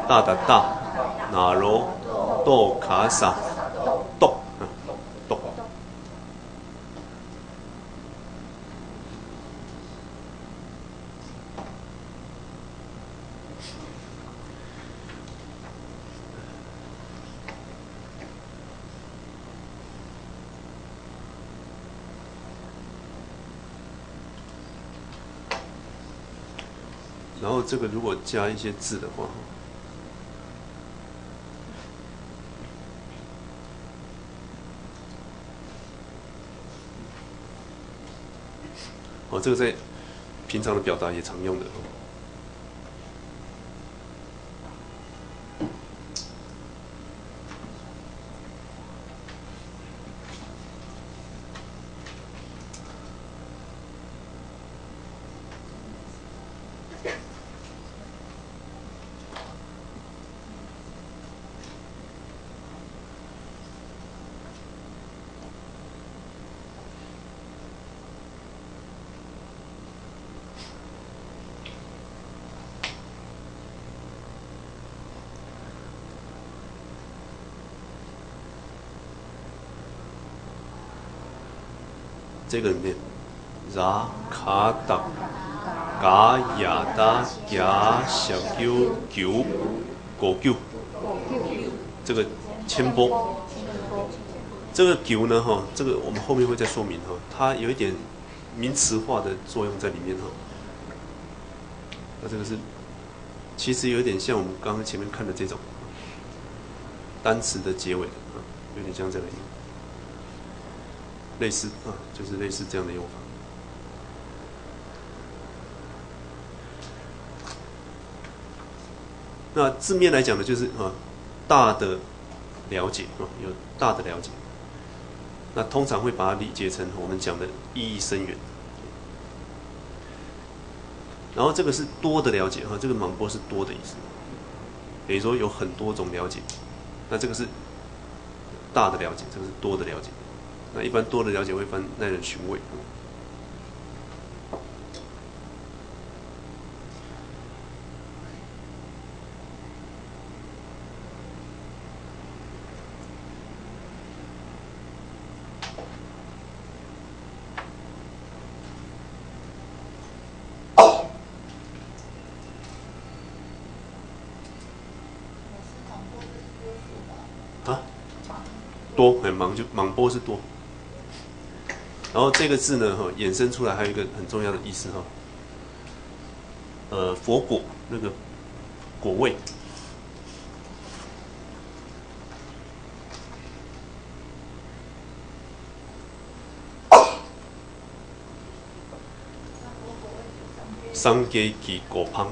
大的大，那罗豆卡萨豆豆。然后这个如果加一些字的话，这个在平常的表达也常用的。这个里面，拉卡达嘎亚达亚小九九果九，这个千波，这个九呢这个我们后面会再说明它有一点名词化的作用在里面那这个是其实有点像我们刚刚前面看的这种单词的结尾的有点像这个。类似就是类似这样的用法。那字面来讲呢，就是大的了解有大的了解。那通常会把它理解成我们讲的意义深远。然后这个是多的了解这个莽波是多的意思，等于说有很多种了解。那这个是大的了解，这个是多的了解。那一般多的了解会翻耐人寻味。多莽波是多。然后这个字呢，衍生出来还有一个很重要的意思佛果那个果味，桑给吉果芳，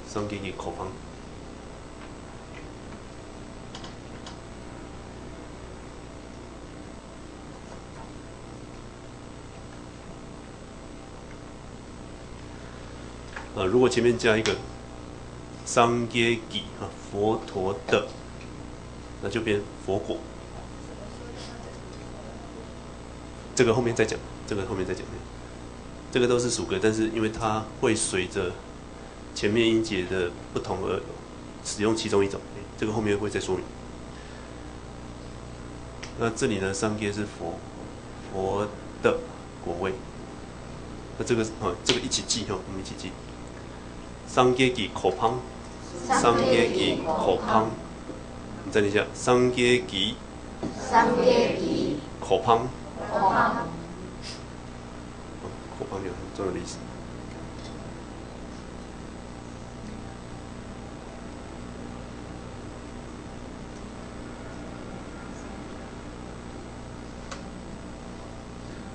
桑给吉口芳。如果前面加一个桑耶吉佛陀的，那就变佛果。这个后面再讲，这个后面再讲。这个都是属格，但是因为它会随着前面音节的不同而使用其中一种，这个后面会再说明。那这里呢，桑耶是佛的果味。那这个这个一起记我们一起记。桑耶吉口芳，桑耶吉口芳，你再念一下，桑耶吉口芳，口芳有很重要的意思。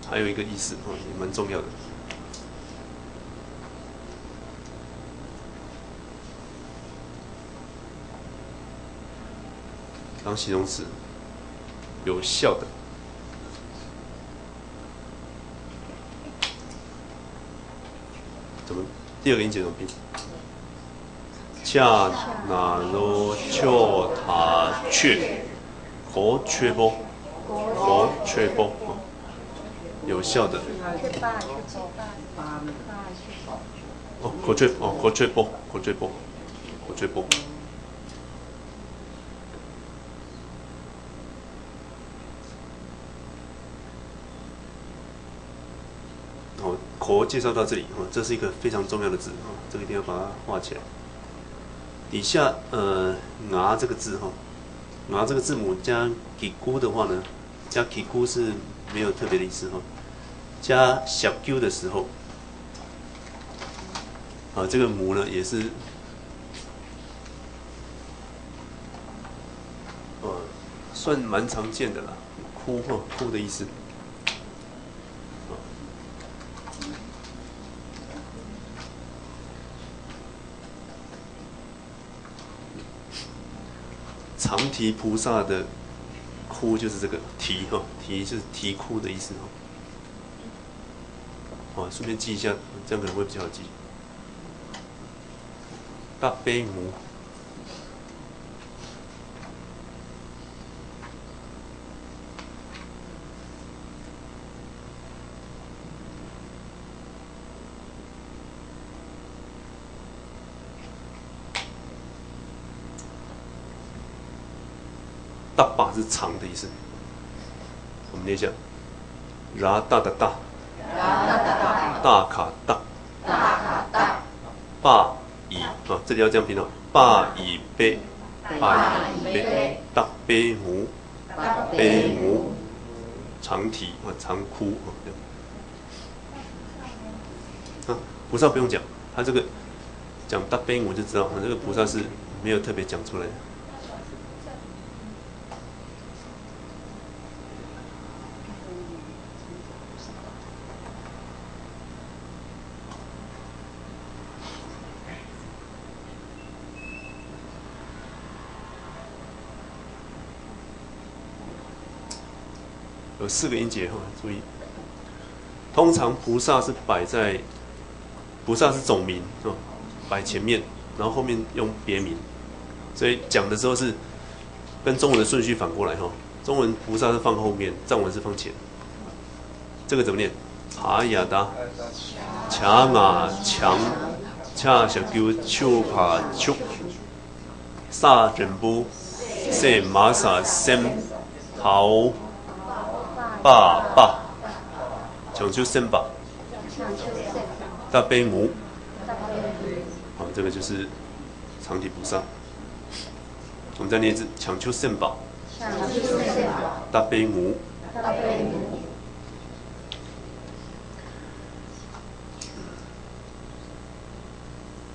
还有一个意思也蛮重要的。当形容词，有效的。怎么？第二个音节怎么拼？恰那罗丘塔却，佛却波，佛却波，有效的。口却波，口却波。口介绍到这里哈，这是一个非常重要的字哈，这个一定要把它画起来。底下牙这个字哈，牙这个字母加 kiku 的话呢，加 kiku 是没有特别的意思哈。加小 q 的时候，啊，这个母呢也是，算蛮常见的啦，哭哈，哭的意思。长提菩萨的哭就是这个提哈，提就是啼哭的意思哈。顺便记一下，这样可能会比较好记。大悲母，大把是长的意思。我们念一下，拉大的大，大卡大，巴以啊，这里要这样拼哦，巴以贝，巴以贝，大悲母，悲母，长啼啊，长哭啊，这样。菩萨不用讲，他这个讲大悲母就知道，这个菩萨是没有特别讲出来的。有4个音节哈，注意。通常菩萨是菩萨是总名哦，摆前面，然后后面用别名，所以讲的时候是跟中文的顺序反过来哈。中文菩萨是放后面，藏文是放前。这个怎么念？阿雅达，恰雅强，恰小丢丘帕丘，萨忍布，塞玛萨森，好。爸，抢救圣吧，大悲母，好，这个就是长体菩萨。我们再念一次，抢救圣吧，大悲母。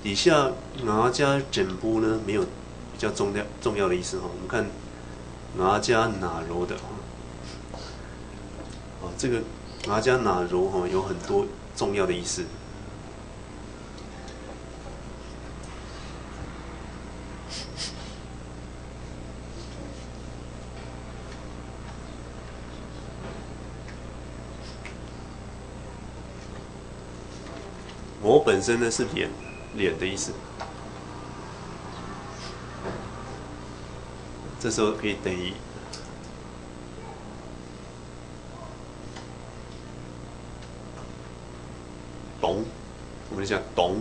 底下拿加整部呢没有比较重要的意思哈，我们看拿加哪柔的。这个拿加哪柔哈有很多重要的意思。我本身呢是脸的意思，这时候可以等于。懂，我们讲懂，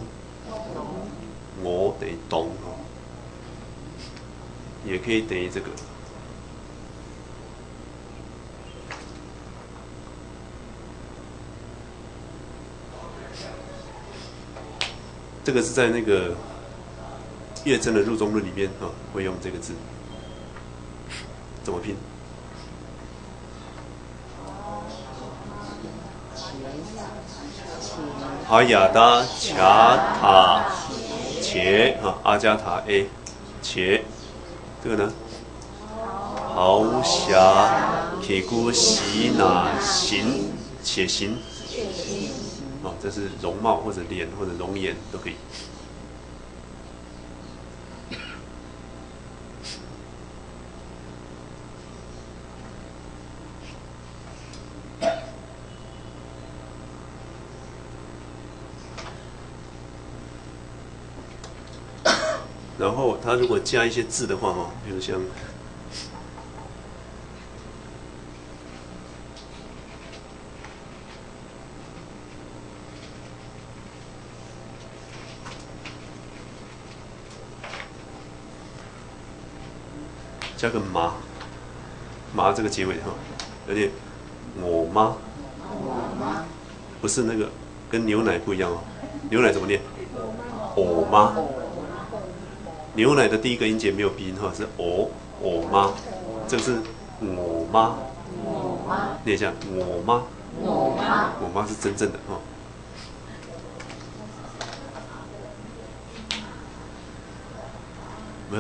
我等于懂哦，也可以等于这个。这个是在那个月称的入中论里面啊，会用这个字，怎么拼？阿雅达恰塔切啊，阿加塔 A 切，这个呢？豪侠铁姑喜那行且行，啊，这是容貌或者脸或者容颜都可以。然后他如果加一些字的话，哈，比如像加个麻这个结尾哈，有点我妈，不是那个跟牛奶不一样哦。牛奶怎么念？偶妈。牛奶的第一个音节没有鼻音哈，是偶妈，这个是我妈。念一下我妈。我妈是真正的哈。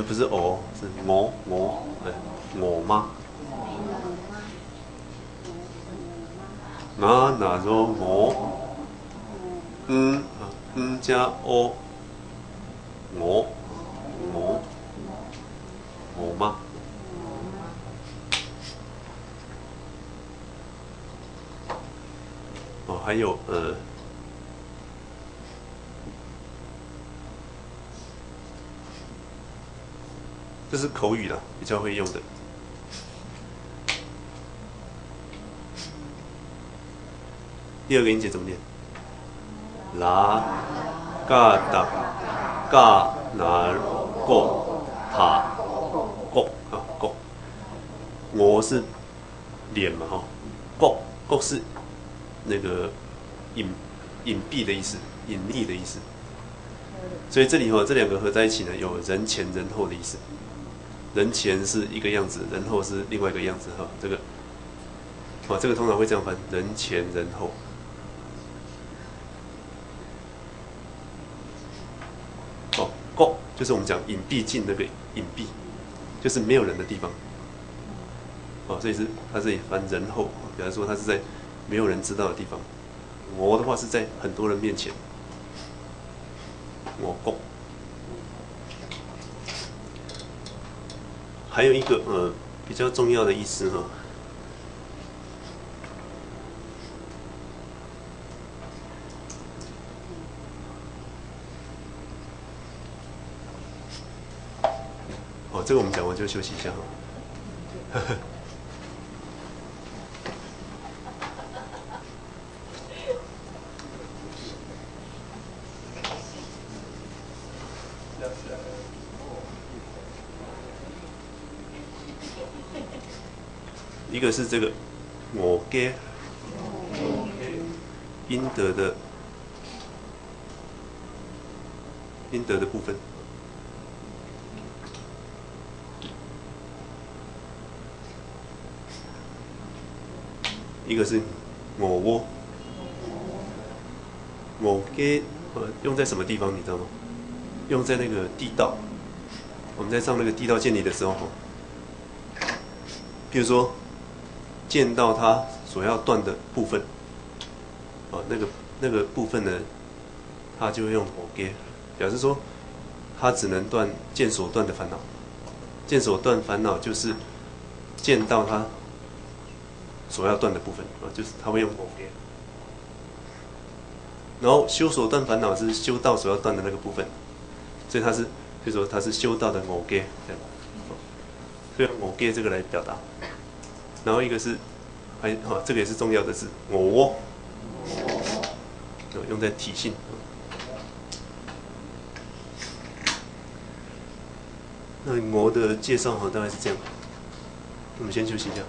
不是偶，是我妈。那说我，加 o， 我妈。哦，还有这是口语啦，比较会用的。第二个音节怎么念？拉、嘎、达、嘎、拿、过、塔、过啊过。我是脸嘛哈，过是那个隐蔽的意思，隐匿的意思。所以这里这两个合在一起呢，有人前人后的意思。人前是一个样子，人后是另外一个样子哈。这个通常会这样翻：人前人后。过就是我们讲隐蔽境那个隐蔽，就是没有人的地方。所以它这里翻人后，比方说它是在没有人知道的地方。我的话是在很多人面前。我过。还有一个比较重要的意思哈。这个我们讲完就休息一下哈。一个是这个我给应得的部分。一个是我给用在什么地方你知道吗？用在那个地道。我们在上那个地道见理的时候，比如说见到它所要断的部分，那个部分呢，它就会用我给，表示说它只能断见所断的烦恼。见所断烦恼就是见到它所要断的部分就是他会用我给。然后修所断烦恼是修道所要断的那个部分，所以它是，比如说它是修道的我给这样，所以我给这个来表达。然后一个是，这个也是重要的字，我用在体性。那我的介绍大概是这样，我们先休息一下。